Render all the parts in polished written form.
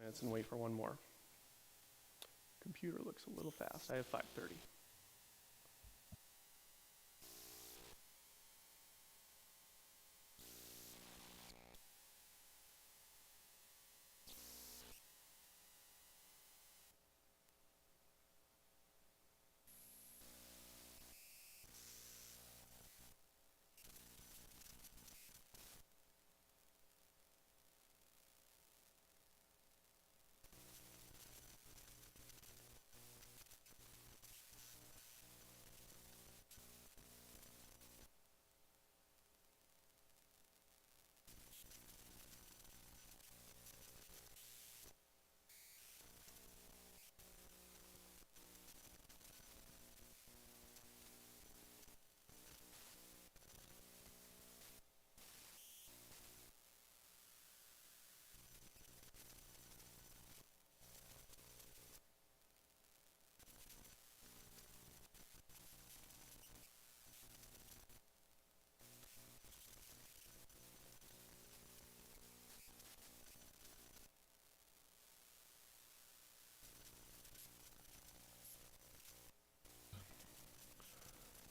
minutes and wait for one more. Computer looks a little fast. I have 5:30.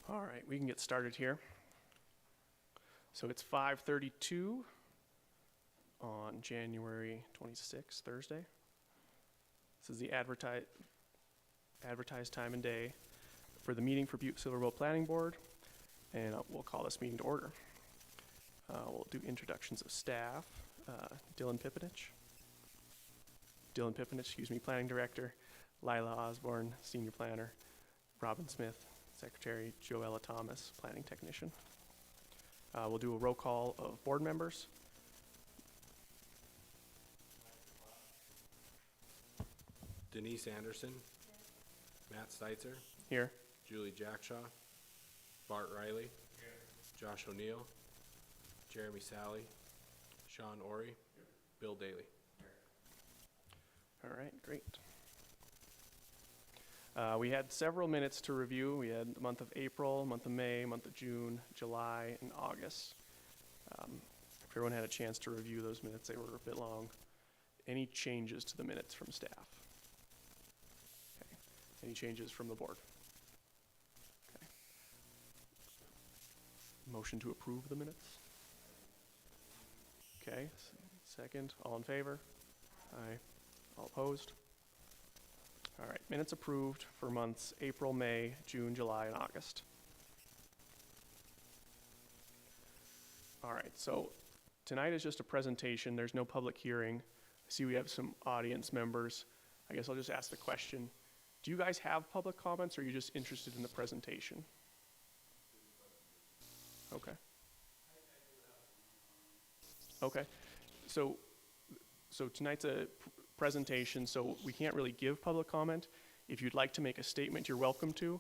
All right, we can get started here. So it's 5:32 on January 26th, Thursday. This is the advertised time and day for the meeting for Butte-Silver Planning Board, and we'll call this meeting to order. We'll do introductions of staff. Dylan Pipinich, Planning Director. Lila Osborne, Senior Planner. Robin Smith, Secretary. Joella Thomas, Planning Technician. We'll do a roll call of board members. Denise Anderson. Matt Steitzer. Here. Julie Jackshaw. Bart Riley. Josh O'Neill. Jeremy Sally. Sean Ori. Bill Daly. All right, great. We had several minutes to review. We had the month of April, month of May, month of June, July, and August. If everyone had a chance to review those minutes, they were a bit long. Any changes to the minutes from staff? Okay. Any changes from the board? Okay. Motion to approve the minutes? Okay, second, all in favor? Aye. All opposed? All right, minutes approved for months April, May, June, July, and August. All right, so tonight is just a presentation. There's no public hearing. I see we have some audience members. I guess I'll just ask the question. Do you guys have public comments, or are you just interested in the presentation? Okay. Okay, so tonight's a presentation, so we can't really give public comment. If you'd like to make a statement, you're welcome to.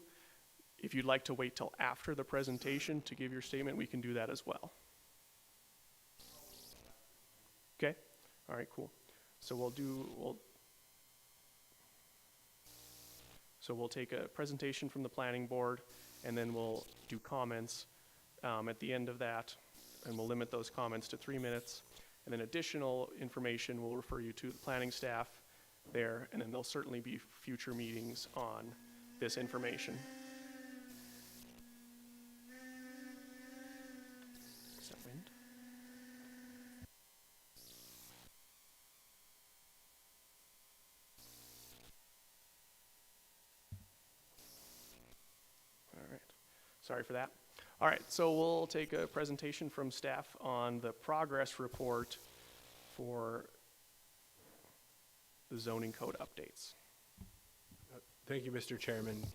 If you'd like to wait till after the presentation to give your statement, we can do that as well. Okay, all right, cool. So we'll take a presentation from the planning board, and then we'll do comments at the end of that, and we'll limit those comments to 3 minutes. And then additional information will refer you to the planning staff there, and then there'll certainly be future meetings on this information. Is that wind? All right, sorry for that. All right, so we'll take a presentation from staff on the progress report for the zoning code updates. Thank you, Mr. Chairman.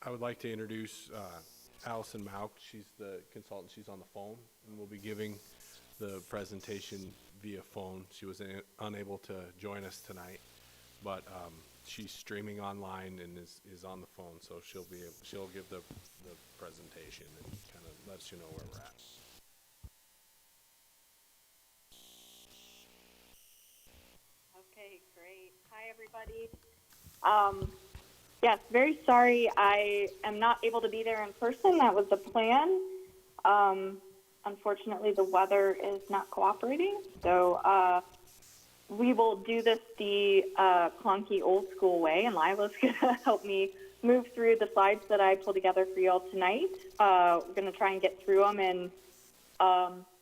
I would like to introduce Allison Mauk. She's the consultant. She's on the phone, and will be giving the presentation via phone. She was unable to join us tonight, but she's streaming online and is on the phone, so she'll give the presentation and kind of lets you know where we're at. Okay, great. Hi, everybody. Yes, very sorry I am not able to be there in person. That was the plan. Unfortunately, the weather is not cooperating, so we will do this the clunky old school way, and Lila's going to help me move through the slides that I pulled together for you all tonight. We're going to try and get through them in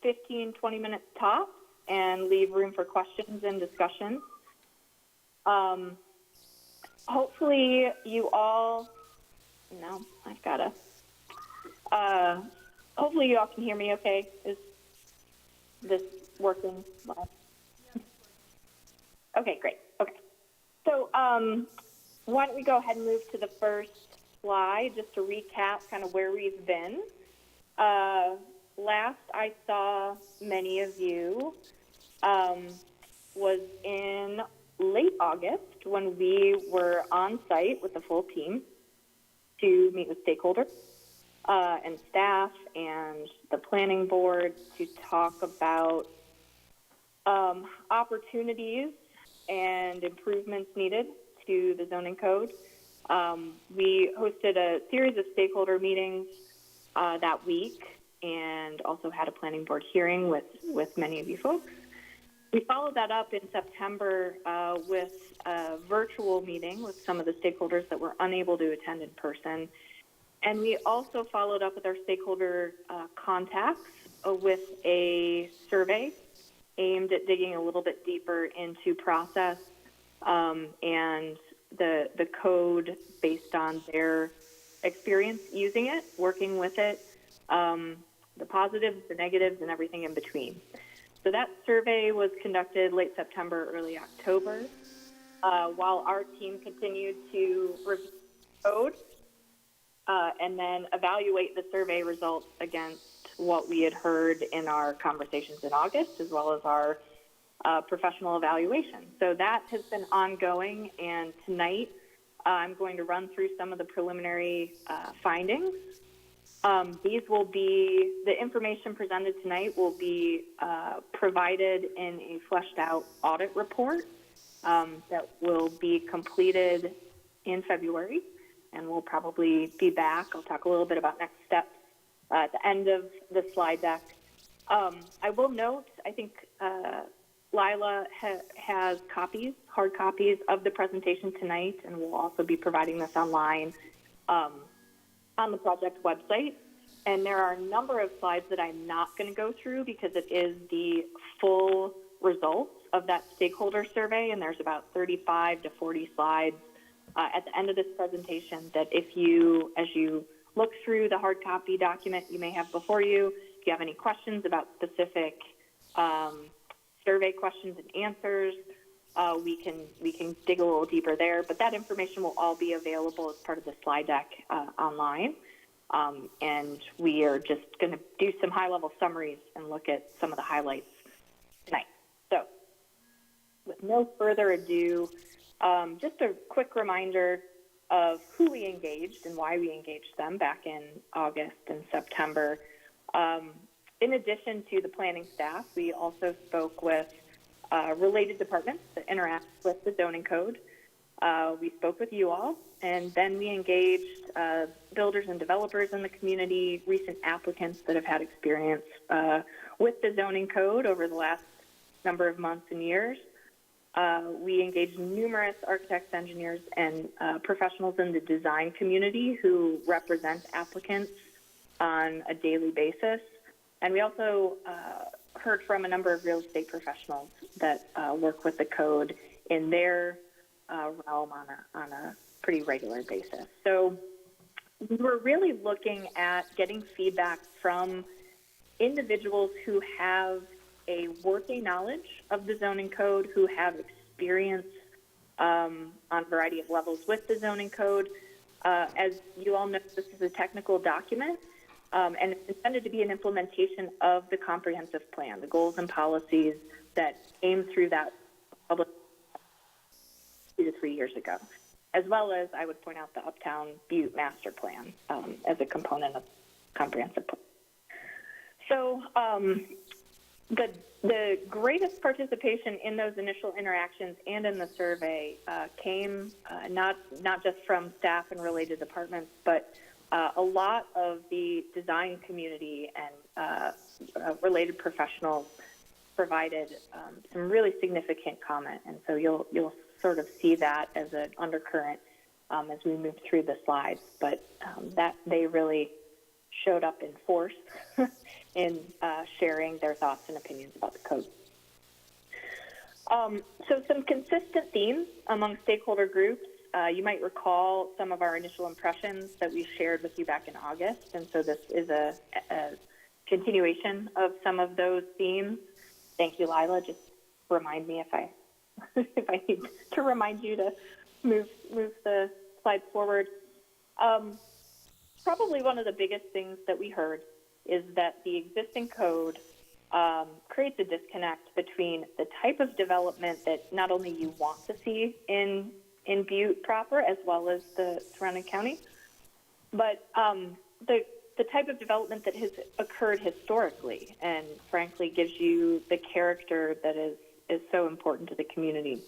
15, 20 minutes tops and leave room for questions and discussion. Hopefully you all, no, I've got to, hopefully you all can hear me okay. Is this working well? Okay, great. Okay. So why don't we go ahead and move to the first slide just to recap kind of where we've been. Last I saw many of you was in late August when we were on site with the full team to meet with stakeholders and staff and the planning board to talk about opportunities and improvements needed to the zoning code. We hosted a series of stakeholder meetings that week and also had a planning board hearing with many of you folks. We followed that up in September with a virtual meeting with some of the stakeholders that were unable to attend in person. And we also followed up with our stakeholder contacts with a survey aimed at digging a little bit deeper into process and the code based on their experience using it, working with it, the positives, the negatives, and everything in between. So that survey was conducted late September, early October, while our team continued to review the code and then evaluate the survey results against what we had heard in our conversations in August, as well as our professional evaluation. So that has been ongoing, and tonight I'm going to run through some of the preliminary findings. These will be, the information presented tonight will be provided in a fleshed out audit report that will be completed in February, and we'll probably be back. I'll talk a little bit about next steps at the end of the slide deck. I will note, I think Lila has copies, hard copies of the presentation tonight, and we'll also be providing this online on the project website. And there are a number of slides that I'm not going to go through because it is the full results of that stakeholder survey, and there's about 35 to 40 slides at the end of this presentation that if you, as you look through the hard copy document you may have before you, if you have any questions about specific survey questions and answers, we can dig a little deeper there. But that information will all be available as part of the slide deck online. And we are just going to do some high-level summaries and look at some of the highlights tonight. So with no further ado, just a quick reminder of who we engaged and why we engaged them back in August and September. In addition to the planning staff, we also spoke with related departments that interact with the zoning code. We spoke with you all, and then we engaged builders and developers in the community, recent applicants that have had experience with the zoning code over the last number of months and years. We engaged numerous architects, engineers, and professionals in the design community who represent applicants on a daily basis. And we also heard from a number of real estate professionals that work with the code in their realm on a pretty regular basis. So we were really looking at getting feedback from individuals who have a working knowledge of the zoning code, who have experience on a variety of levels with the zoning code. As you all know, this is a technical document, and it's intended to be an implementation of the comprehensive plan, the goals and policies that came through that public 2 to 3 years ago, as well as, I would point out, the Uptown Butte Master Plan as a component of comprehensive plan. So the greatest participation in those initial interactions and in the survey came not just from staff and related departments, but a lot of the design community and related professionals provided some really significant comment, and so you'll sort of see that as an undercurrent as we move through the slides. But that they really showed up in force in sharing their thoughts and opinions about the code. So some consistent themes among stakeholder groups. You might recall some of our initial impressions that we shared with you back in August, and so this is a continuation of some of those themes. Thank you, Lila. Just remind me if I if I need to remind you to move the slides forward. Probably one of the biggest things that we heard is that the existing code creates a disconnect between the type of development that not only you want to see in Butte proper as well as the surrounding county, but the type of development that has occurred historically and frankly gives you the character that is so important to the community.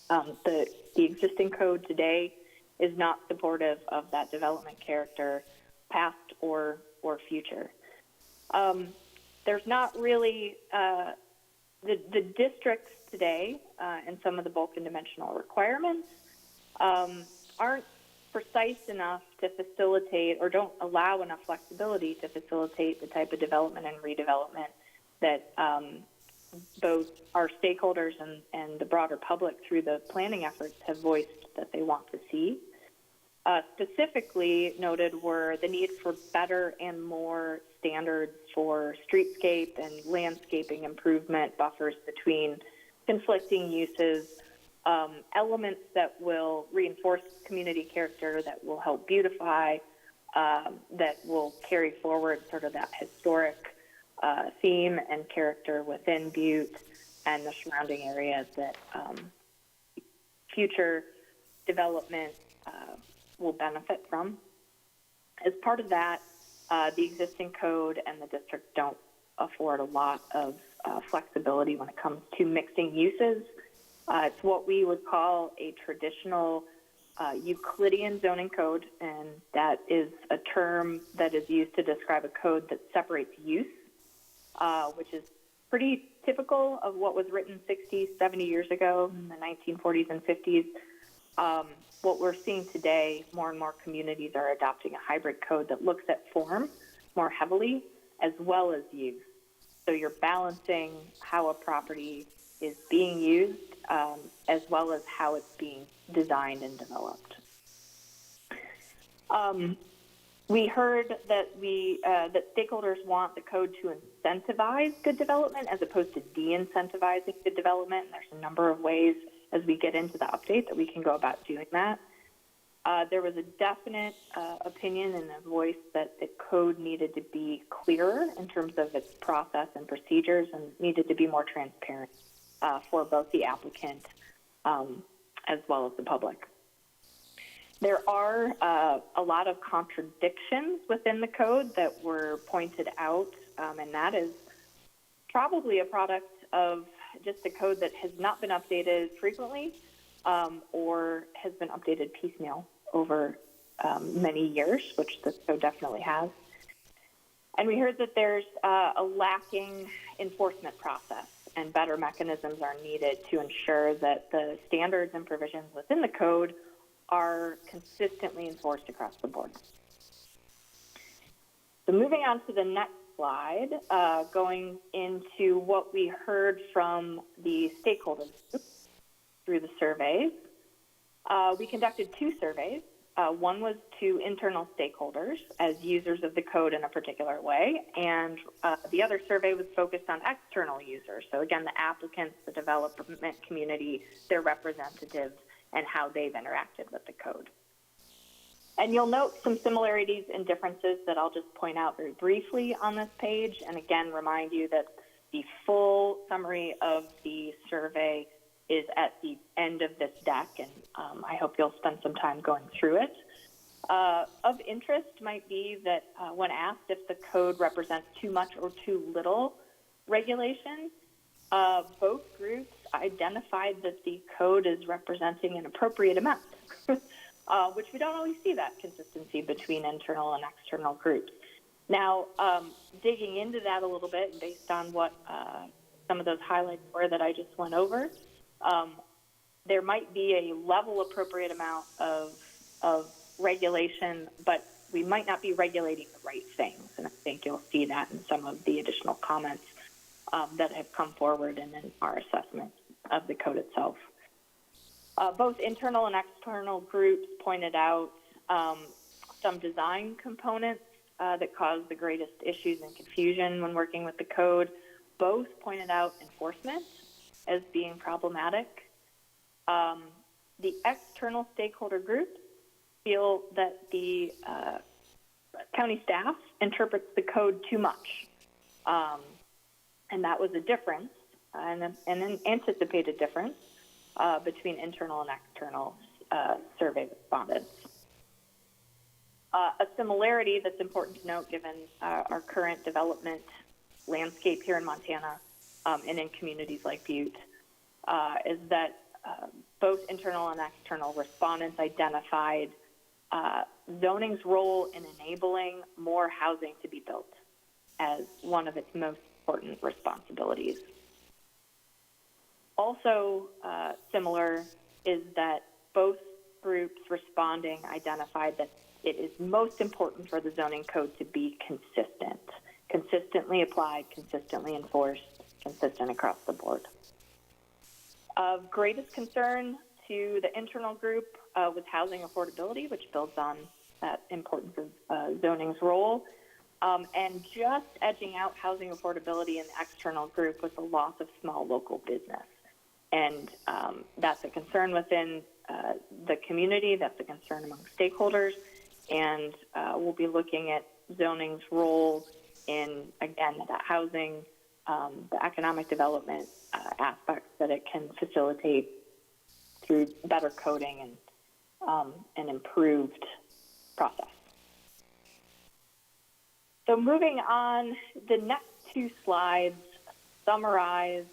The existing code today is not supportive of that development character, past or future. There's not really the districts today and some of the bulk and dimensional requirements aren't precise enough to facilitate or don't allow enough flexibility to facilitate the type of development and redevelopment that both our stakeholders and the broader public through the planning efforts have voiced that they want to see. Specifically noted were the need for better and more standards for streetscape and landscaping improvement, buffers between conflicting uses, elements that will reinforce community character, that will help beautify, that will carry forward sort of that historic theme and character within Butte and the surrounding areas that future development will benefit from. As part of that, the existing code and the district don't afford a lot of flexibility when it comes to mixing uses. It's what we would call a traditional Euclidean zoning code, and that is a term that is used to describe a code that separates use, which is pretty typical of what was written 60, 70 years ago in the 1940s and 50s. What we're seeing today, more and more communities are adopting a hybrid code that looks at form more heavily as well as use. So you're balancing how a property is being used as well as how it's being designed and developed. We heard that that stakeholders want the code to incentivize good development as opposed to de-incentivizing good development. And there's a number of ways as we get into the update that we can go about doing that. There was a definite opinion and a voice that the code needed to be clearer in terms of its process and procedures and needed to be more transparent for both the applicant as well as the public. There are a lot of contradictions within the code that were pointed out, and that is probably a product of just a code that has not been updated frequently or has been updated piecemeal over many years, which this code definitely has. And we heard that there's a lacking enforcement process, and better mechanisms are needed to ensure that the standards and provisions within the code are consistently enforced across the board. So moving on to the next slide, going into what we heard from the stakeholders through the surveys. We conducted two surveys. One was to internal stakeholders as users of the code in a particular way, and the other survey was focused on external users. So again, the applicants, the development community, their representatives, and how they've interacted with the code. And you'll note some similarities and differences that I'll just point out very briefly on this page, and again remind you that the full summary of the survey is at the end of this deck, and I hope you'll spend some time going through it. Of interest might be that when asked if the code represents too much or too little regulation, both groups identified that the code is representing an appropriate amount, which we don't always see that consistency between internal and external groups. Now, digging into that a little bit, based on what some of those highlights were that I just went over. There might be a level appropriate amount of regulation, but we might not be regulating the right things. And I think you'll see that in some of the additional comments that have come forward and in our assessment of the code itself. Both internal and external groups pointed out some design components that cause the greatest issues and confusion when working with the code. Both pointed out enforcement as being problematic. The external stakeholder groups feel that the county staff interprets the code too much. And that was a difference, and an anticipated difference between internal and external survey respondents. A similarity that's important to note given our current development landscape here in Montana and in communities like Butte is that both internal and external respondents identified zoning's role in enabling more housing to be built as one of its most important responsibilities. Also similar is that both groups responding identified that it is most important for the zoning code to be consistent, consistently applied, consistently enforced, consistent across the board. Of greatest concern to the internal group was housing affordability, which builds on that importance of zoning's role. And just edging out housing affordability in the external group was the loss of small local business. And that's a concern within the community, that's a concern among stakeholders, and we'll be looking at zoning's role in, again, that housing, the economic development aspects that it can facilitate through better coding and an improved process. So moving on, the next two slides summarize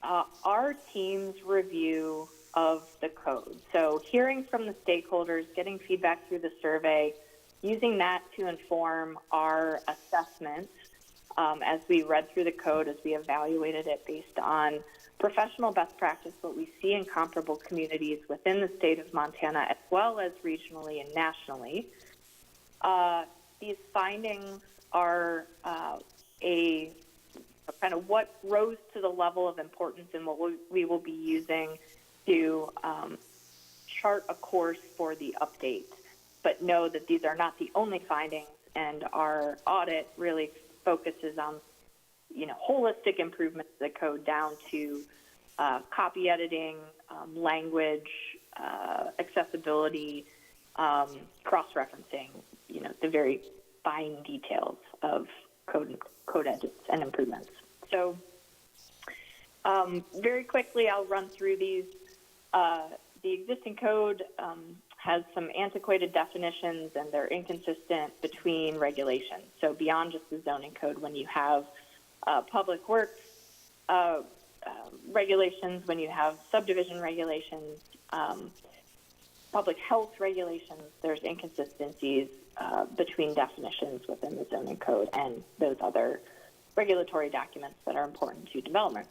our team's review of the code. So hearing from the stakeholders, getting feedback through the survey, using that to inform our assessment as we read through the code, as we evaluated it based on professional best practice, what we see in comparable communities within the state of Montana, as well as regionally and nationally. These findings are a kind of what rose to the level of importance and what we will be using to chart a course for the update. But know that these are not the only findings, and our audit really focuses on, holistic improvements to the code down to copy editing, language, accessibility, cross-referencing, the very fine details of code edits and improvements. So very quickly, I'll run through these. The existing code has some antiquated definitions, and they're inconsistent between regulations. So beyond just the zoning code, when you have public works regulations, when you have subdivision regulations, public health regulations, there's inconsistencies between definitions within the zoning code and those other regulatory documents that are important to development.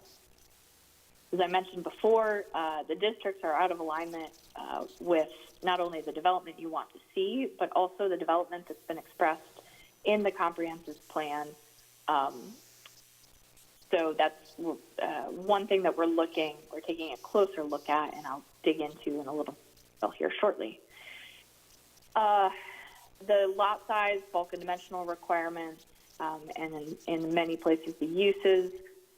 As I mentioned before, the districts are out of alignment with not only the development you want to see, but also the development that's been expressed in the comprehensive plan. So that's one thing that we're taking a closer look at, and I'll dig into in a little here shortly. The lot size, bulk and dimensional requirements, and in many places the uses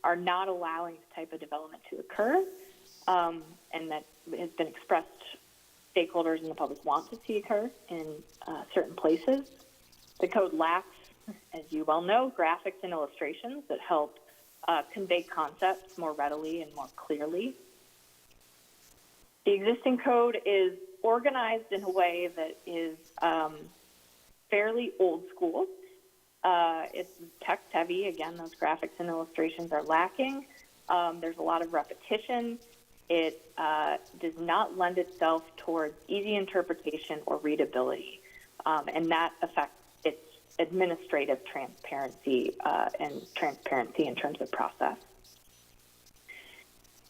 are not allowing this type of development to occur, and that has been expressed. Stakeholders and the public want to see occur in certain places. The code lacks, as you well know, graphics and illustrations that help convey concepts more readily and more clearly. The existing code is organized in a way that is fairly old school. It's text heavy. Again, those graphics and illustrations are lacking. There's a lot of repetition. It does not lend itself towards easy interpretation or readability, and that affects its administrative transparency and transparency in terms of process.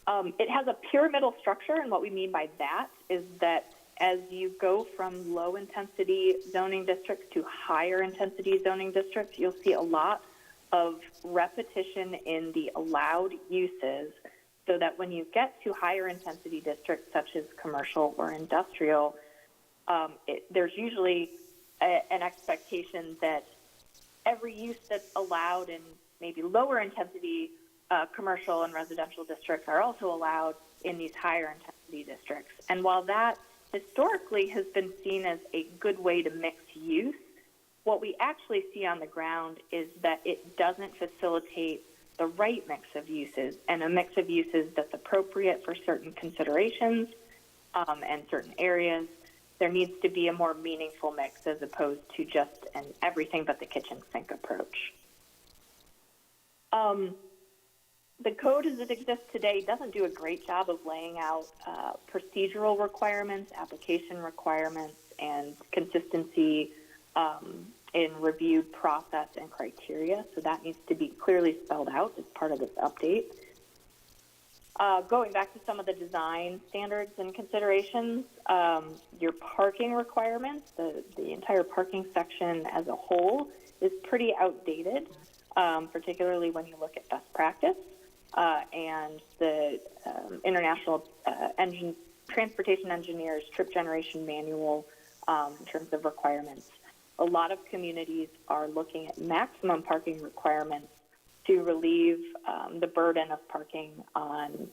It has a pyramidal structure, and what we mean by that is that as you go from low-intensity zoning districts to higher-intensity zoning districts, you'll see a lot of repetition in the allowed uses, so that when you get to higher-intensity districts, such as commercial or industrial, there's usually an expectation that every use that's allowed in maybe lower-intensity commercial and residential districts are also allowed in these higher-intensity districts. And while that historically has been seen as a good way to mix use, what we actually see on the ground is that it doesn't facilitate the right mix of uses, and a mix of uses that's appropriate for certain considerations and certain areas. There needs to be a more meaningful mix as opposed to just an everything but the kitchen sink approach. The code as it exists today doesn't do a great job of laying out procedural requirements, application requirements, and consistency in reviewed process and criteria. So that needs to be clearly spelled out as part of this update. Going back to some of the design standards and considerations, your parking requirements, the entire parking section as a whole is pretty outdated, particularly when you look at best practice. And the International Transportation Engineers Trip Generation Manual in terms of requirements. A lot of communities are looking at maximum parking requirements to relieve the burden of parking on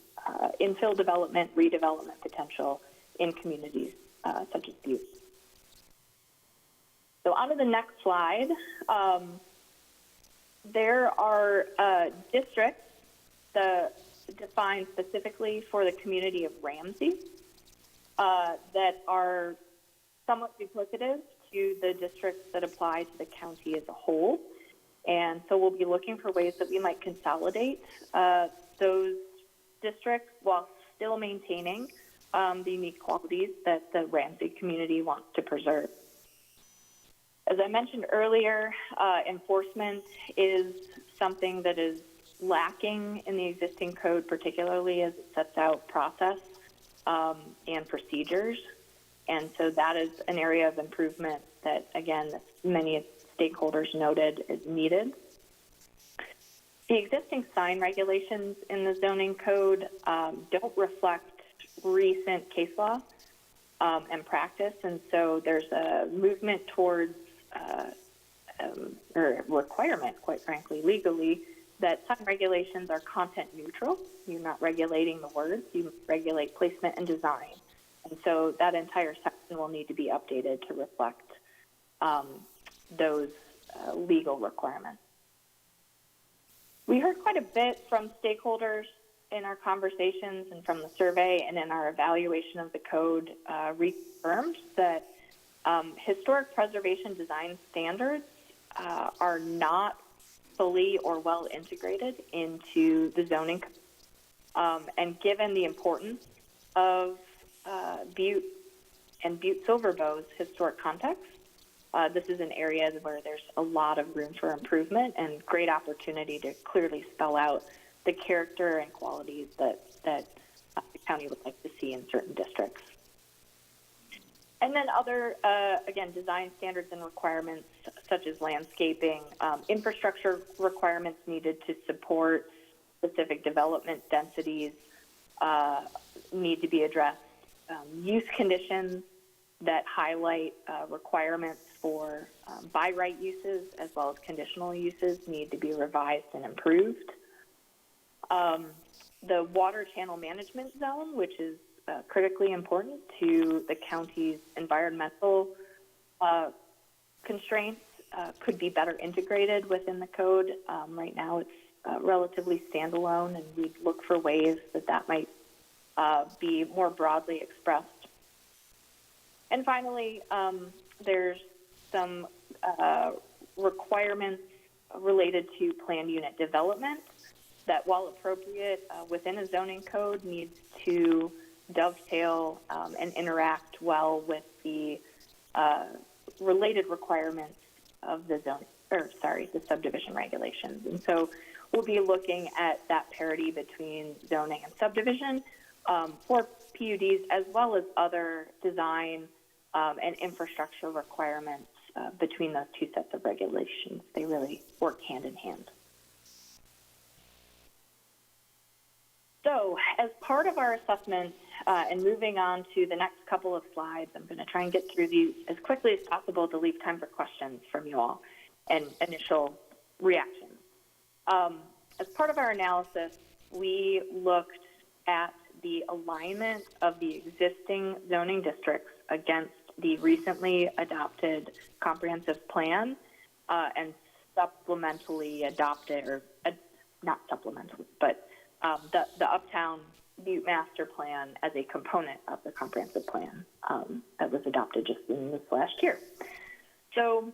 infill development, redevelopment potential in communities such as Butte. So on to the next slide. There are districts defined specifically for the community of Ramsey that are somewhat duplicative to the districts that apply to the county as a whole. And so we'll be looking for ways that we might consolidate those districts while still maintaining the unique qualities that the Ramsey community wants to preserve. As I mentioned earlier, enforcement is something that is lacking in the existing code, particularly as it sets out process and procedures. And so that is an area of improvement that, again, many stakeholders noted is needed. The existing sign regulations in the zoning code don't reflect recent case law and practice, and so there's a movement towards, or requirement, quite frankly, legally, that sign regulations are content neutral. You're not regulating the words, you regulate placement and design. And so that entire section will need to be updated to reflect those legal requirements. We heard quite a bit from stakeholders in our conversations and from the survey and in our evaluation of the code, reaffirmed that historic preservation design standards are not fully or well integrated into the zoning code. And given the importance of Butte and Butte-Silver Bow's historic context, this is an area where there's a lot of room for improvement and great opportunity to clearly spell out the character and qualities that the county would like to see in certain districts. And then other, again, design standards and requirements such as landscaping, infrastructure requirements needed to support specific development densities need to be addressed. Use conditions that highlight requirements for by right uses as well as conditional uses need to be revised and improved. The water channel management zone, which is critically important to the county's environmental constraints, could be better integrated within the code. Right now it's relatively standalone, and we'd look for ways that that might be more broadly expressed. And finally, there's some requirements related to planned unit development that, while appropriate within a zoning code, needs to dovetail and interact well with the related requirements of the zoning the subdivision regulations. And so we'll be looking at that parity between zoning and subdivision for PUDs, as well as other design and infrastructure requirements between those two sets of regulations. They really work hand in hand. So as part of our assessment, and moving on to the next couple of slides, I'm going to try and get through these as quickly as possible to leave time for questions from you all and initial reactions. As part of our analysis, we looked at the alignment of the existing zoning districts against the recently adopted comprehensive plan and supplementally adopted, or not supplementally, but the Uptown Butte Master Plan as a component of the comprehensive plan that was adopted just in this last year. So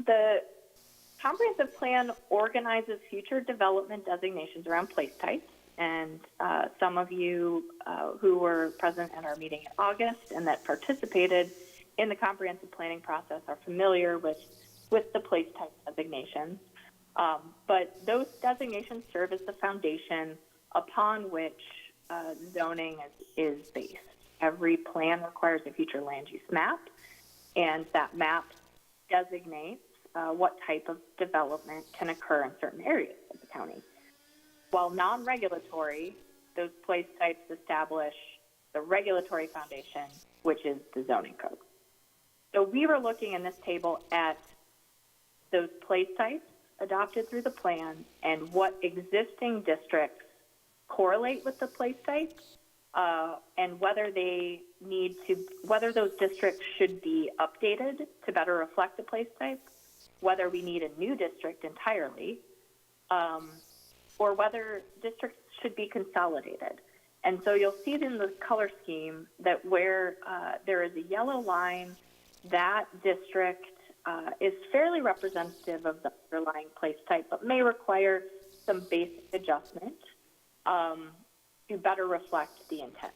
the comprehensive plan organizes future development designations around place types, and some of you who were present at our meeting in August and that participated in the comprehensive planning process are familiar with the place type designations. But those designations serve as the foundation upon which zoning is based. Every plan requires a future land use map, and that map designates what type of development can occur in certain areas of the county. While non-regulatory, those place types establish the regulatory foundation, which is the zoning code. So we were looking in this table at those place types adopted through the plan and what existing districts correlate with the place types, and whether whether those districts should be updated to better reflect the place type, whether we need a new district entirely, or whether districts should be consolidated. And so you'll see in the color scheme that where there is a yellow line, that district is fairly representative of the underlying place type, but may require some basic adjustment to better reflect the intent.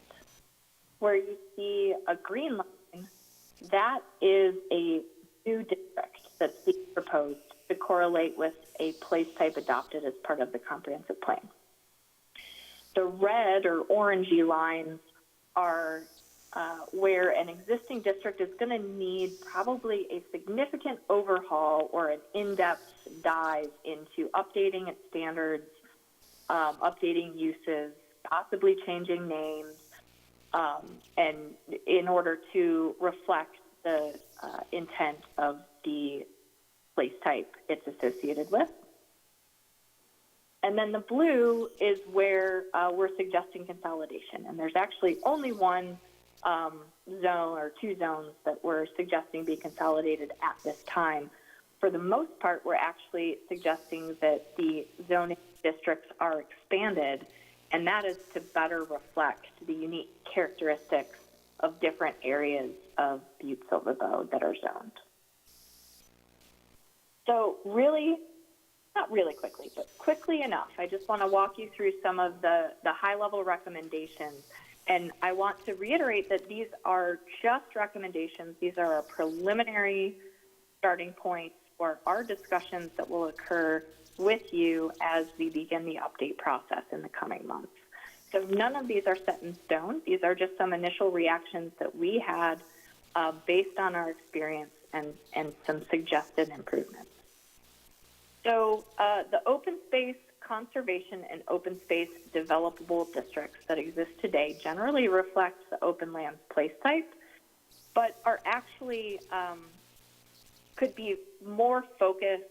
Where you see a green line, that is a new district that's being proposed to correlate with a place type adopted as part of the comprehensive plan. The red or orangey lines are where an existing district is going to need probably a significant overhaul or an in-depth dive into updating its standards, updating uses, possibly changing names, and in order to reflect the intent of the place type it's associated with. And then the blue is where we're suggesting consolidation. And there's actually only one zone or two zones that we're suggesting be consolidated at this time. For the most part, we're actually suggesting that the zoning districts are expanded, and that is to better reflect the unique characteristics of different areas of Butte-Silver that are zoned. So really, not really quickly, but quickly enough, I just want to walk you through some of the high-level recommendations. And I want to reiterate that these are just recommendations. These are our preliminary starting points for our discussions that will occur with you as we begin the update process in the coming months. So none of these are set in stone. These are just some initial reactions that we had based on our experience and some suggested improvements. So the open space conservation and open space developable districts that exist today generally reflect the open lands place type, but are actually could be more focused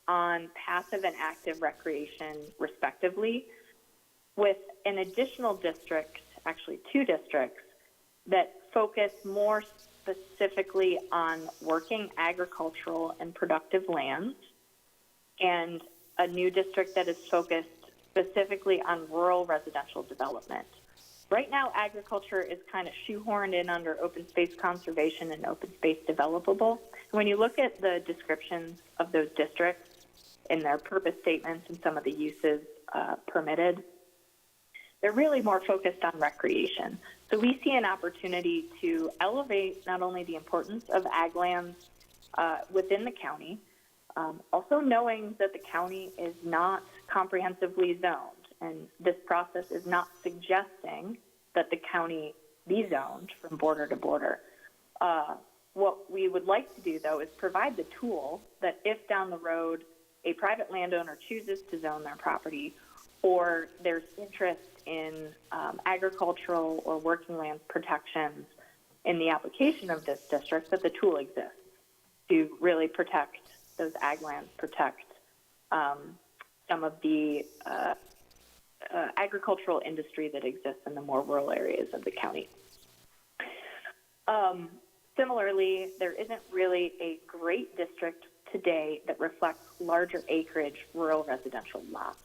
on passive and active recreation respectively, with an additional district, actually two districts, that focus more specifically on working agricultural and productive lands, and a new district that is focused specifically on rural residential development. Right now, agriculture is kind of shoehorned in under open space conservation and open space developable. When you look at the descriptions of those districts in their purpose statements and some of the uses permitted, they're really more focused on recreation. So we see an opportunity to elevate not only the importance of ag lands within the county, Also knowing that the county is not comprehensively zoned, and this process is not suggesting that the county be zoned from border to border. What we would like to do, though, is provide the tool that if down the road a private landowner chooses to zone their property, or there's interest in agricultural or working land protections in the application of this district, that the tool exists to really protect those ag lands, protect some of the agricultural industry that exists in the more rural areas of the county. Similarly, there isn't really a great district today that reflects larger acreage rural residential lots.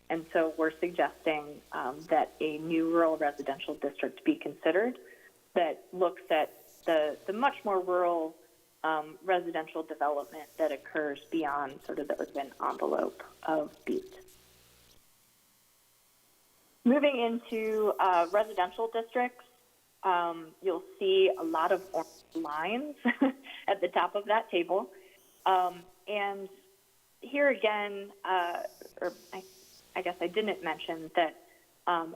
And so we're suggesting that a new rural residential district be considered that looks at the much more rural residential development that occurs beyond sort of the urban envelope of Butte. Moving into residential districts, you'll see a lot of orange lines at the top of that table. And here again, or I guess I didn't mention that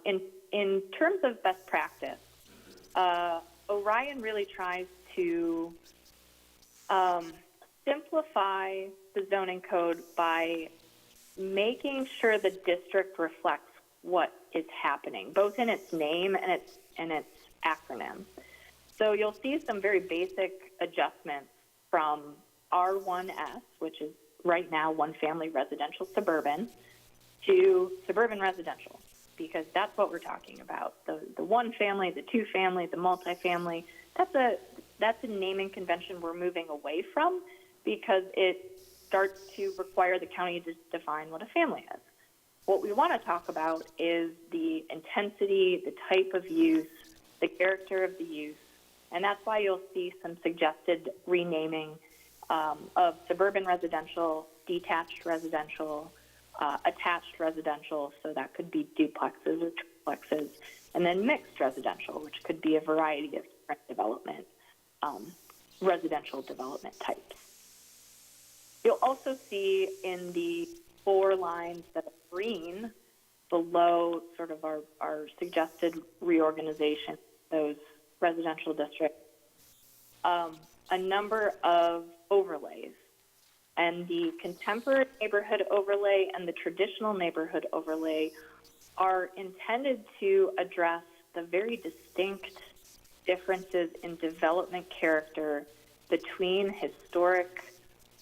in terms of best practice, Orion really tries to simplify the zoning code by making sure the district reflects what is happening, both in its name and its acronym. So you'll see some very basic adjustments from R1S, which is right now one family residential suburban, to suburban residential, because that's what we're talking about. The one family, the two family, the multifamily, that's a naming convention we're moving away from because it starts to require the county to define what a family is. What we want to talk about is the intensity, the type of use, the character of the use, and that's why you'll see some suggested renaming of suburban residential, detached residential, attached residential, so that could be duplexes or triplexes, and then mixed residential, which could be a variety of different development, residential development types. You'll also see in the 4 lines that are green below sort of our suggested reorganization, those residential districts, a number of overlays. And the contemporary neighborhood overlay and the traditional neighborhood overlay are intended to address the very distinct differences in development character between historic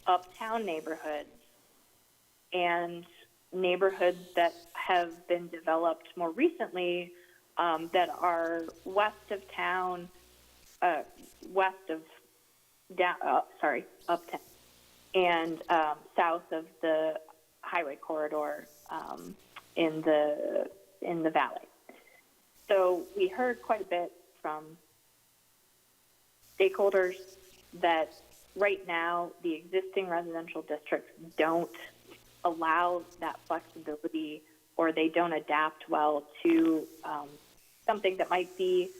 uptown neighborhoods and neighborhoods that have been developed more recently that are west of town, uptown, and south of the highway corridor in the valley. So we heard quite a bit from stakeholders that right now the existing residential districts don't allow that flexibility, or they don't adapt well to something that might be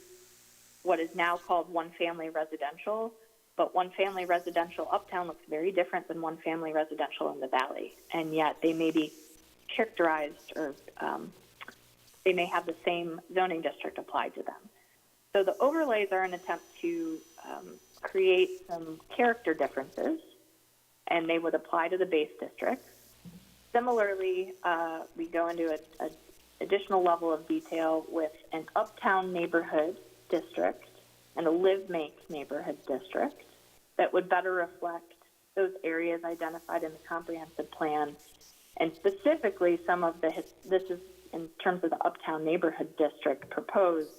what is now called one-family residential. But one-family residential uptown looks very different than one-family residential in the valley, and yet they may be characterized, or they may have the same zoning district applied to them. So the overlays are an attempt to create some character differences, and they would apply to the base districts. Similarly, we go into an additional level of detail with an uptown neighborhood district and a live-make neighborhood district that would better reflect those areas identified in the comprehensive plan. And specifically, this is in terms of the uptown neighborhood district proposed,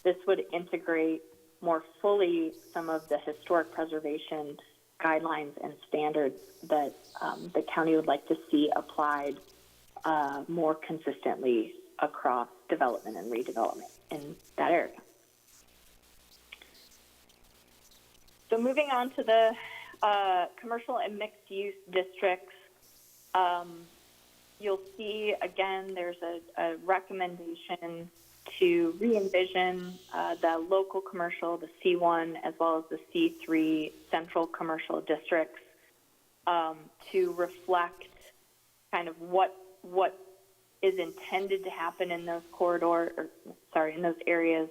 this would integrate more fully some of the historic preservation guidelines and standards that the county would like to see applied more consistently across development and redevelopment in that area. So moving on to the commercial and mixed-use districts, you'll see, again, there's a recommendation to re-envision the local commercial, the C1, as well as the C3 central commercial districts to reflect kind of what is intended to happen in those in those areas.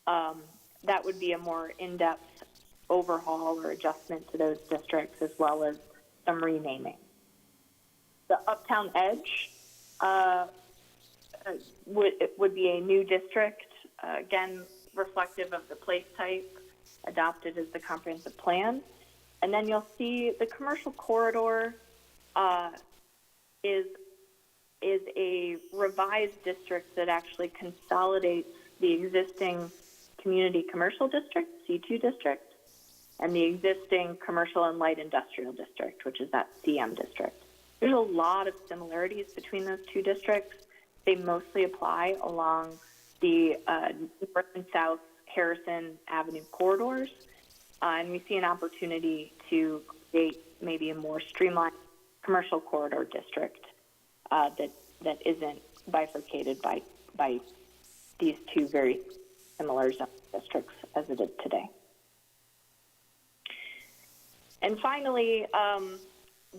That would be a more in-depth overhaul or adjustment to those districts, as well as some renaming. The Uptown Edge would be a new district, again, reflective of the place type adopted as the comprehensive plan. And then you'll see the commercial corridor is a revised district that actually consolidates the existing community commercial district, C2 district, and the existing commercial and light industrial district, which is that CM district. There's a lot of similarities between those two districts. They mostly apply along the north and south Harrison Avenue corridors, and we see an opportunity to create maybe a more streamlined commercial corridor district that isn't bifurcated by these two very similar zone districts as it is today. And finally,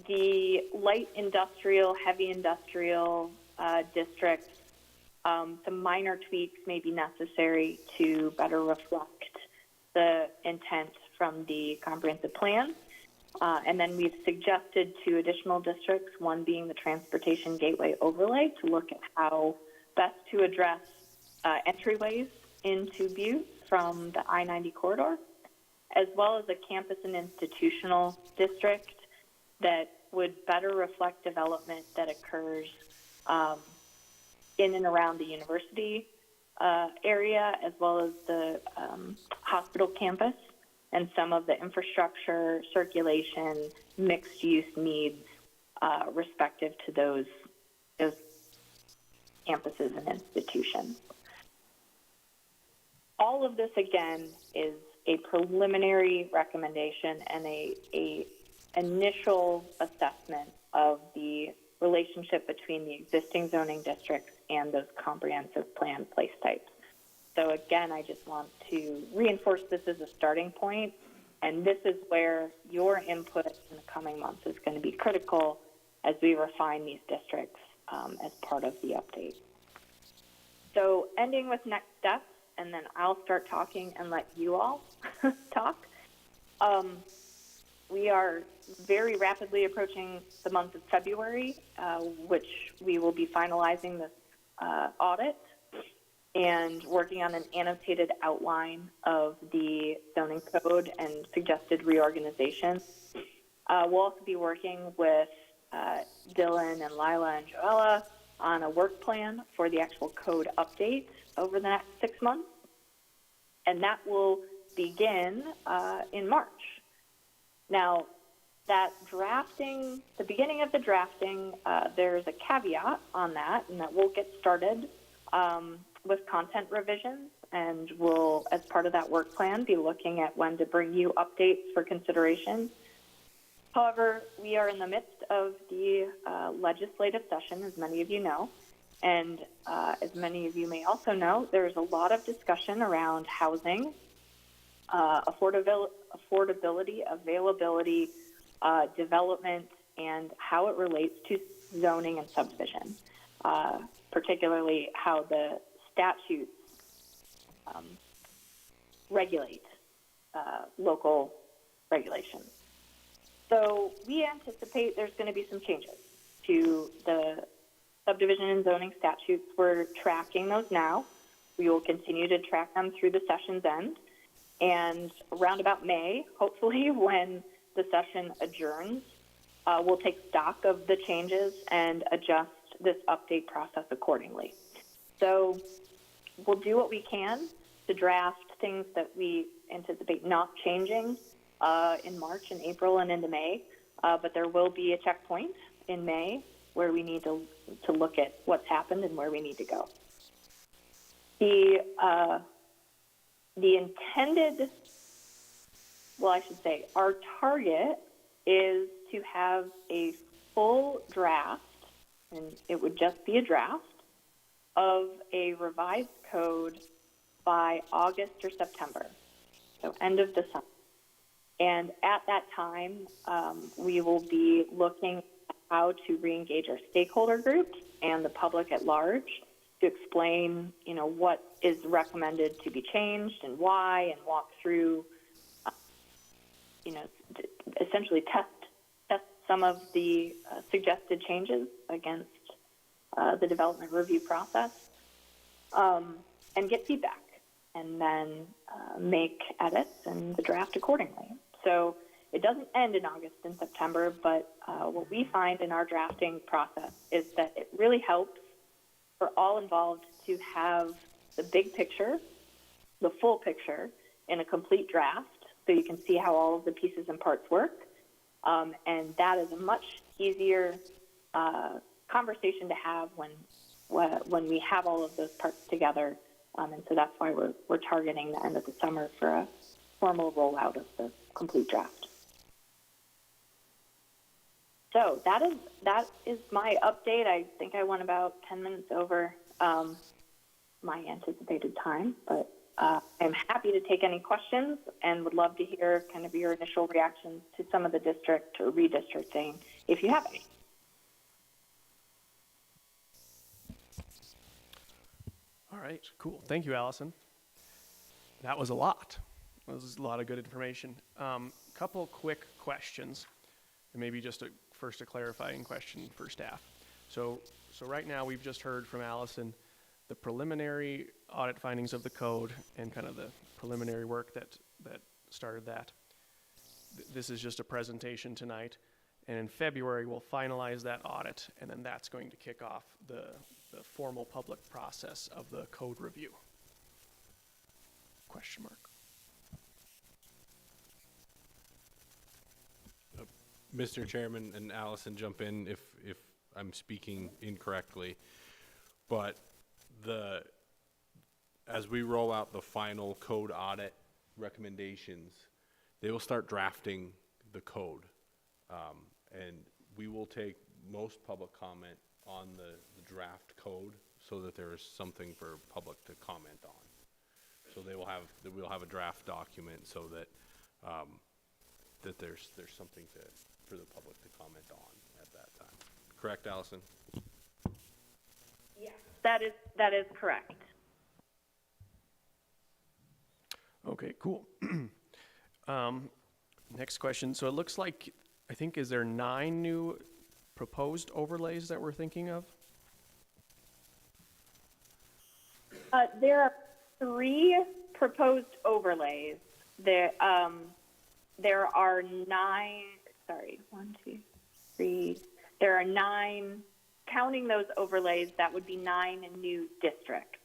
the light industrial, heavy industrial districts, some minor tweaks may be necessary to better reflect the intent from the comprehensive plan. And then we've suggested two additional districts, one being the Transportation Gateway Overlay, to look at how best to address entryways into Butte from the I-90 corridor, as well as a campus and institutional district that would better reflect development that occurs in and around the university area, as well as the hospital campus, and some of the infrastructure, circulation, mixed-use needs respective to those campuses and institutions. All of this, again, is a preliminary recommendation and a initial assessment of the relationship between the existing zoning districts and those comprehensive plan place types. So again, I just want to reinforce this as a starting point, and this is where your input in the coming months is going to be critical as we refine these districts as part of the update. So ending with next steps, and then I'll start talking and let you all talk. We are very rapidly approaching the month of February, which we will be finalizing this audit and working on an annotated outline of the zoning code and suggested reorganization. We'll also be working with Dylan and Lila and Joella on a work plan for the actual code update over the next 6 months, and that will begin in March. Now, that drafting, the beginning of the drafting, there's a caveat on that, and that we'll get started with content revisions, and we'll, as part of that work plan, be looking at when to bring you updates for consideration. However, we are in the midst of the legislative session, as many of you know, and as many of you may also know, there's a lot of discussion around housing, affordability, availability, development, and how it relates to zoning and subdivision, particularly how the statutes regulate local regulations. So we anticipate there's going to be some changes to the subdivision and zoning statutes. We're tracking those now. We will continue to track them through the session's end. And around about May, hopefully, when the session adjourns, we'll take stock of the changes and adjust this update process accordingly. So we'll do what we can to draft things that we anticipate not changing in March and April and into May, but there will be a checkpoint in May where we need to look at what's happened and where we need to go. The intended, well, I should say, our target is to have a full draft, and it would just be a draft, of a revised code by August or September, so end of the summer. And at that time, we will be looking at how to reengage our stakeholder groups and the public at large to explain, what is recommended to be changed and why, and walk through, essentially test some of the suggested changes against the development review process, and get feedback, and then make edits and the draft accordingly. So it doesn't end in August and September, but what we find in our drafting process is that it really helps for all involved to have the big picture, the full picture, in a complete draft, so you can see how all of the pieces and parts work. And that is a much easier conversation to have when we have all of those parts together. And so that's why we're targeting the end of the summer for a formal rollout of the complete draft. So that is my update. I think I went about 10 minutes over my anticipated time, but I'm happy to take any questions and would love to hear kind of your initial reactions to some of the district or redistricting, if you have any. All right, cool. Thank you, Allison. That was a lot. That was a lot of good information. Couple quick questions, and maybe just first a clarifying question for staff. So right now we've just heard from Allison the preliminary audit findings of the code and kind of the preliminary work that started that. This is just a presentation tonight, and in February we'll finalize that audit, and then that's going to kick off the formal public process of the code review. Question mark. Mr. Chairman, and Allison, jump in if I'm speaking incorrectly, but as we roll out the final code audit recommendations, they will start drafting the code, and we will take most public comment on the draft code so that there is something for public to comment on. So we'll have a draft document so that that there's something for the public to comment on at that time. Correct, Allison? Yes, that is correct. Okay, cool. Next question. So it looks like, I think, is there 9 new proposed overlays that we're thinking of? There are 3 proposed overlays. There are 9, sorry, 1, 2, 3. There are 9, counting those overlays, that would be 9 new districts.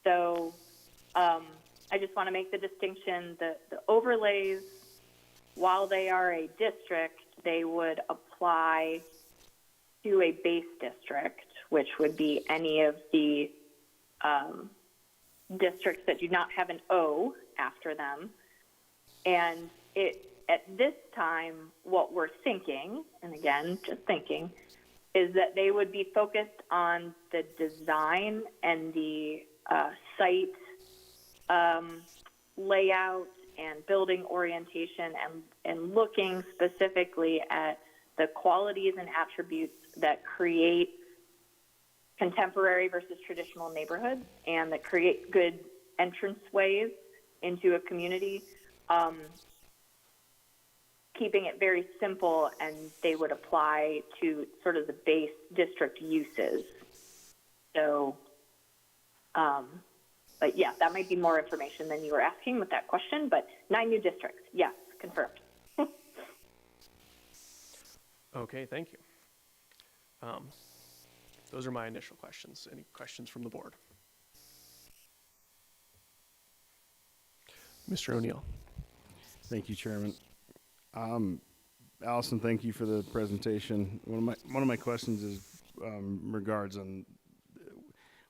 So I just want to make the distinction that the overlays, while they are a district, they would apply to a base district, which would be any of the districts that do not have an O after them. And at this time, what we're thinking, and again, just thinking, is that they would be focused on the design and the site layout and building orientation, and looking specifically at the qualities and attributes that create contemporary versus traditional neighborhoods and that create good entrance ways into a community, keeping it very simple, and they would apply to sort of the base district uses. So, but yeah, that might be more information than you were asking with that question, but 9 new districts, yes, confirmed. Okay, thank you. Those are my initial questions. Any questions from the board? Mr. O'Neill. Thank you, Chairman. Allison, thank you for the presentation. One of my questions is regards on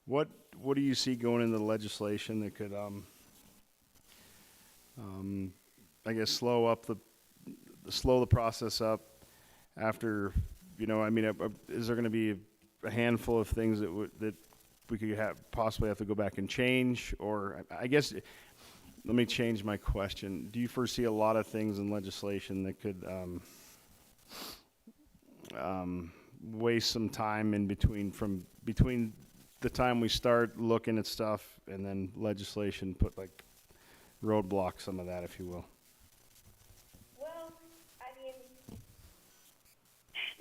what do you see going into the legislation that could I guess slow the process up after, is there going to be a handful of things that we could possibly have to go back and change? Or I guess let me change my question. Do you foresee a lot of things in legislation that could waste some time in between the time we start looking at stuff and then legislation put like roadblock some of that, if you will? Well, I mean,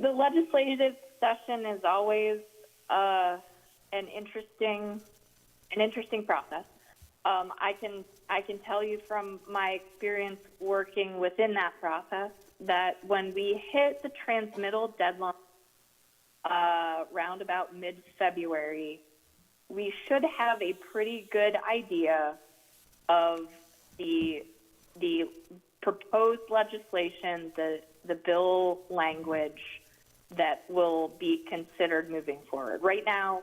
the legislative session is always an interesting process. I can tell you from my experience working within that process that when we hit the transmittal deadline round about mid-February, we should have a pretty good idea of the proposed legislation, the bill language that will be considered moving forward. Right now,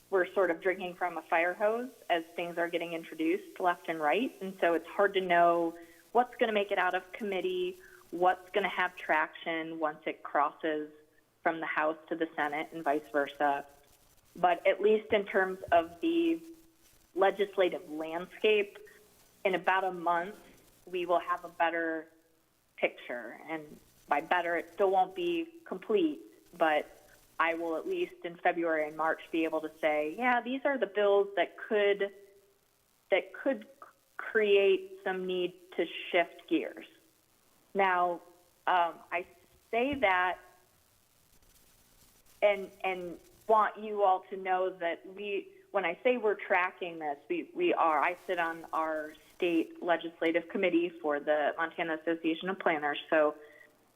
we're sort of drinking from a fire hose as things are getting introduced left and right, and so it's hard to know what's going to make it out of committee, what's going to have traction once it crosses from the House to the Senate and vice versa. But at least in terms of the legislative landscape, in about a month, we will have a better picture. And by better, it still won't be complete, but I will at least in February and March be able to say, yeah, these are the bills that could create some need to shift gears. Now, I say that and want you all to know that when I say we're tracking this, we are. I sit on our state legislative committee for the Montana Association of Planners, so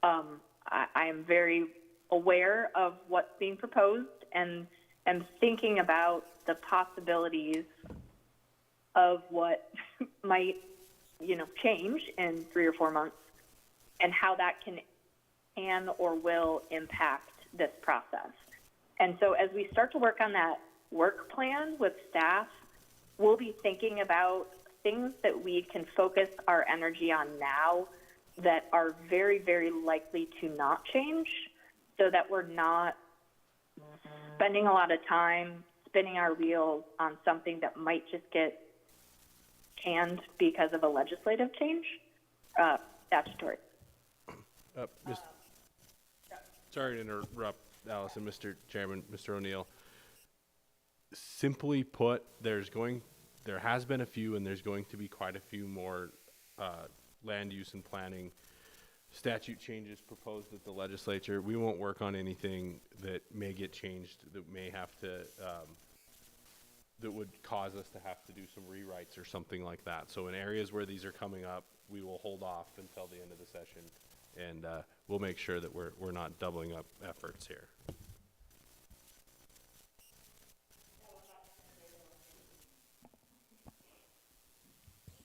I am very aware of what's being proposed and am thinking about the possibilities of what might, change in 3 or 4 months and how that can or will impact this process. And so as we start to work on that work plan with staff, we'll be thinking about things that we can focus our energy on now that are very, very likely to not change, so that we're not spending a lot of time spinning our wheels on something that might just get canned because of a legislative change, statutory. Sorry to interrupt, Allison, Mr. Chairman, Mr. O'Neill. Simply put, there has been a few, and there's going to be quite a few more land use and planning statute changes proposed at the legislature. We won't work on anything that may get changed, that may have to, that would cause us to have to do some rewrites or something like that. So in areas where these are coming up, we will hold off until the end of the session, and we'll make sure that we're not doubling up efforts here.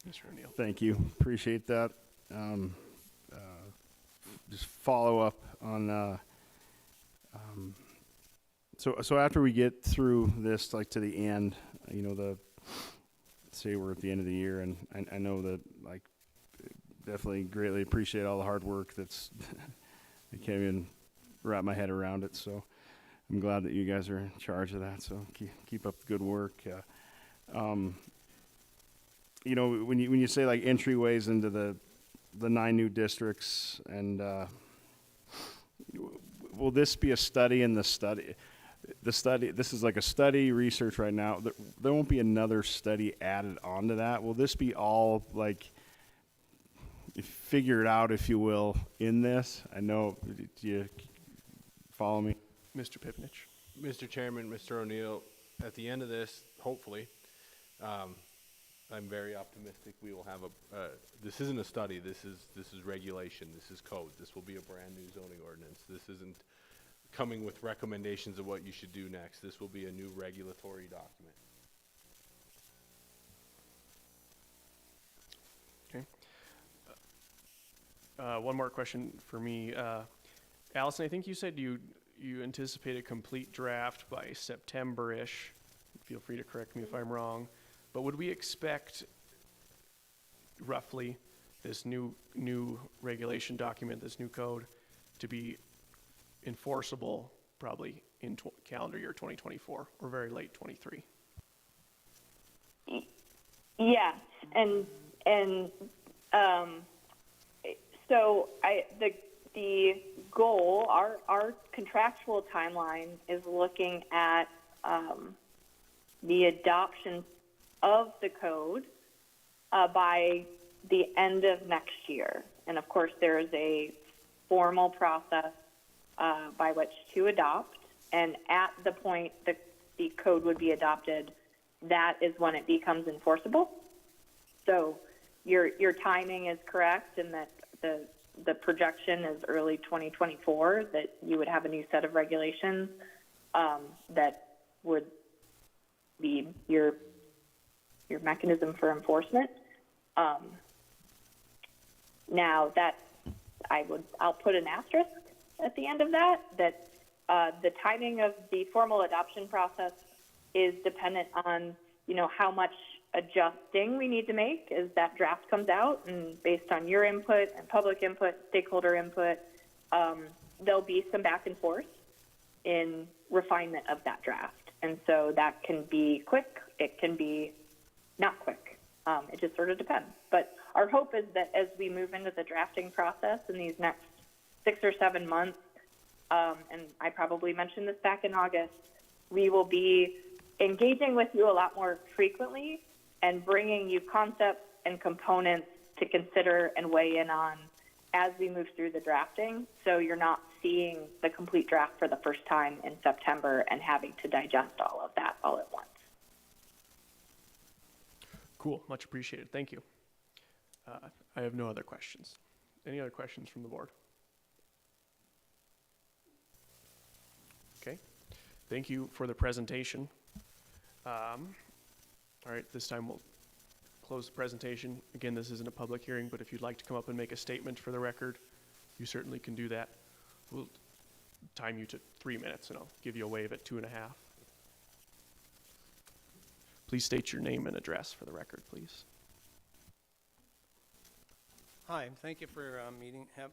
Mr. O'Neill. Thank you. Appreciate that. Just follow up on, so after we get through this, like to the end, say we're at the end of the year, and I know that, like, definitely greatly appreciate all the hard work that's, I can't even wrap my head around it, so I'm glad that you guys are in charge of that, so keep up the good work. When you say like entryways into the 9 new districts, and will this be a study in the study? This is like a study research right now. There won't be another study added onto that. Will this be all like figured out, if you will, in this? I know. Do you follow me? Mr. Pipnich. Mr. Chairman, Mr. O'Neill, at the end of this, hopefully, I'm very optimistic we will have this isn't a study, this is regulation, this is code. This will be a brand new zoning ordinance. This isn't coming with recommendations of what you should do next. This will be a new regulatory document. Okay. One more question for me. Allison, I think you said you anticipate a complete draft by September-ish. Feel free to correct me if I'm wrong. But would we expect roughly this new regulation document, this new code, to be enforceable probably in calendar year 2024 or very late 23? Yes, and And so the goal, our contractual timeline is looking at the adoption of the code by the end of next year. And of course, there is a formal process by which to adopt. And at the point that the code would be adopted, that is when it becomes enforceable. So your timing is correct, in that the projection is early 2024 that you would have a new set of regulations that would be your mechanism for enforcement. Now that I'll put an asterisk at the end of that the timing of the formal adoption process is dependent on, how much adjusting we need to make as that draft comes out, and based on your input and public input, stakeholder input, there'll be some back and forth in refinement of that draft. And so that can be quick, it can be not quick. It just sort of depends. But our hope is that as we move into the drafting process in these next 6 or 7 months, and I probably mentioned this back in August, we will be engaging with you a lot more frequently and bringing you concepts and components to consider and weigh in on as we move through the drafting, so you're not seeing the complete draft for the first time in September and having to digest all of that all at once. Cool, much appreciated, thank you. I have no other questions. Any other questions from the board? Okay, thank you for the presentation. All right, this time we'll close the presentation. Again, this isn't a public hearing, but if you'd like to come up and make a statement for the record, you certainly can do that. We'll time you to 3 minutes, and I'll give you a wave at 2.5. Please state your name and address for the record, please. Hi, thank you for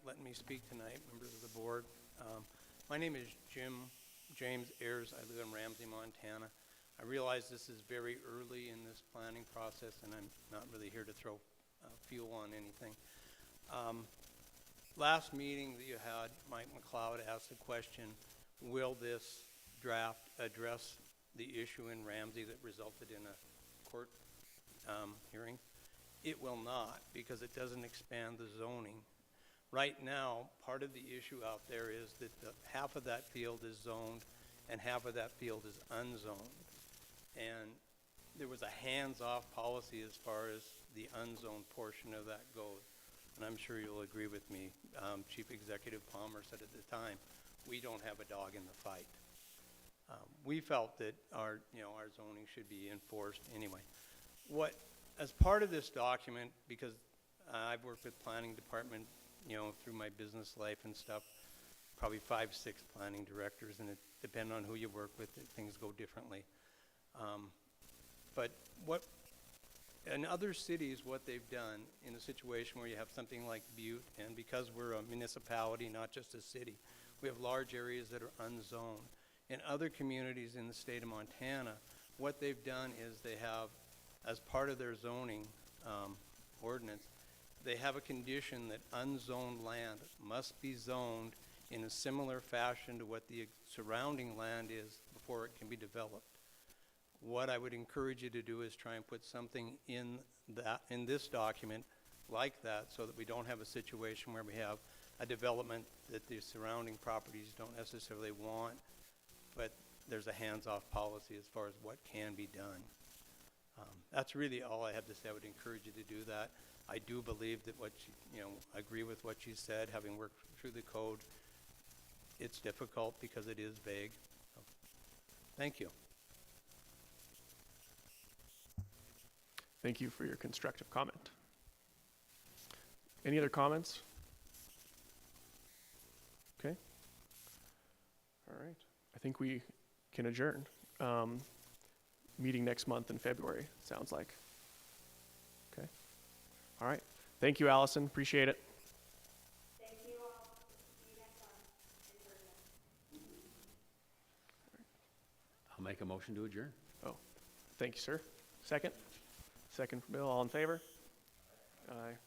letting me speak tonight, members of the board. My name is James Ayers. I live in Ramsey, Montana. I realize this is very early in this planning process, and I'm not really here to throw fuel on anything. Last meeting that you had, Mike McLeod asked the question, will this draft address the issue in Ramsey that resulted in a court hearing? It will not, because it doesn't expand the zoning. Right now, part of the issue out there is that half of that field is zoned and half of that field is unzoned. And there was a hands-off policy as far as the unzoned portion of that goes. And I'm sure you'll agree with me. Chief Executive Palmer said at the time, we don't have a dog in the fight. We felt that our zoning should be enforced anyway. As part of this document, because I've worked with planning department, through my business life and stuff, probably 5, 6 planning directors, and it depends on who you work with, things go differently. But in other cities, what they've done in a situation where you have something like Butte, and because we're a municipality, not just a city, we have large areas that are unzoned. In other communities in the state of Montana, what they've done is they have, as part of their zoning ordinance, they have a condition that unzoned land must be zoned in a similar fashion to what the surrounding land is before it can be developed. What I would encourage you to do is try and put something in this document like that, so that we don't have a situation where we have a development that the surrounding properties don't necessarily want, but there's a hands-off policy as far as what can be done. That's really all I have to say. I would encourage you to do that. I do believe that I agree with what you said, having worked through the code. It's difficult because it is vague. So, thank you. Thank you for your constructive comment. Any other comments? Okay. All right. I think we can adjourn. Meeting next month in February, sounds like. Okay. All right. Thank you, Allison. Appreciate it. Thank you all. See you next time. I'll make a motion to adjourn. Oh, thank you, sir. Second? Second from Bill. All in favor? Aye.